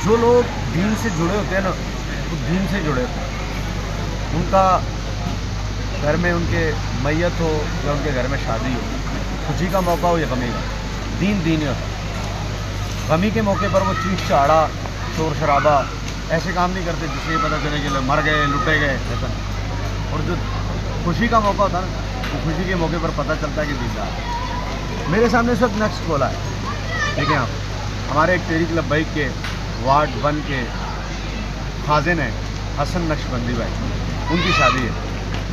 जो लोग दीन से जुड़े होते हैं ना, वो दीन से जुड़े होते हैं। उनका घर में उनके मैयत हो या उनके घर में शादी हो, खुशी का मौका हो या गमी का, दीन दीन ही होता है। गमी के मौके पर वो चीख चहाड़ा, शोर शराबा ऐसे काम नहीं करते जिससे ये पता चले कि लोग मर गए, लुटे गए, ऐसा नहीं। और जो खुशी का मौका होता है ना, वो खुशी के मौके पर पता चलता है कि दीनदार है। मेरे सामने इस वक्त नेक्स्ट बोला है, देखें आप, हमारे एक तहरीक लब्बैक के वार्ड 1 के खाजिन हैं हसन नक्शबंदी भाई, उनकी शादी है।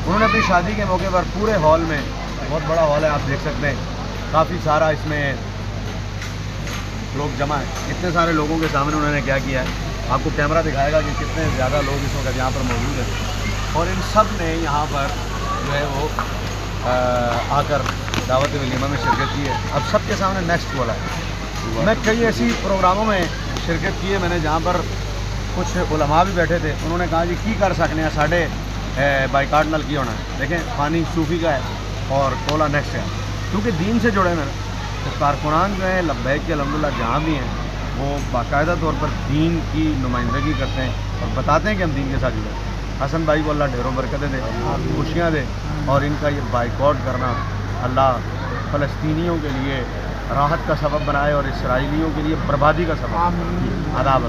उन्होंने अपनी शादी के मौके पर पूरे हॉल में, बहुत बड़ा हॉल है आप देख सकते हैं, काफ़ी सारा इसमें लोग जमा हैं। इतने सारे लोगों के सामने उन्होंने क्या किया है, आपको कैमरा दिखाएगा कि कितने ज़्यादा लोग इस वक्त यहाँ पर मौजूद हैं। और इन सब ने यहाँ पर जो है वो आकर दावत वलीमा में शिरकत की है। अब सबके सामने नेक्स्ट बोला है। मैं कई ऐसी प्रोग्रामों में शिरकत की है मैंने जहाँ पर कुछ उलमा भी बैठे थे, उन्होंने कहा जी की कर सकते हैं साढ़े बाइकाट नल की होना है। देखें पानी सूफी का है और कोला नेक्स्ट है, क्योंकि दीन से जुड़े हैं तो कारकुनान जो है लब्बैक के अल्हम्दुलिल्लाह जहाँ भी हैं वो बाकायदा तौर पर दीन की नुमाइंदगी करते हैं और बताते हैं कि हम दीन के साथ जुड़े हैं। हसन भाई को अल्लाह ढेरों बरकतें दे, खुशियाँ दे, और इनका ये बाइकआउट करना अल्लाह फ़लस्तीनियों के लिए राहत का सबब बनाए और इसराइलियों के लिए बर्बादी का सबब। आदाब।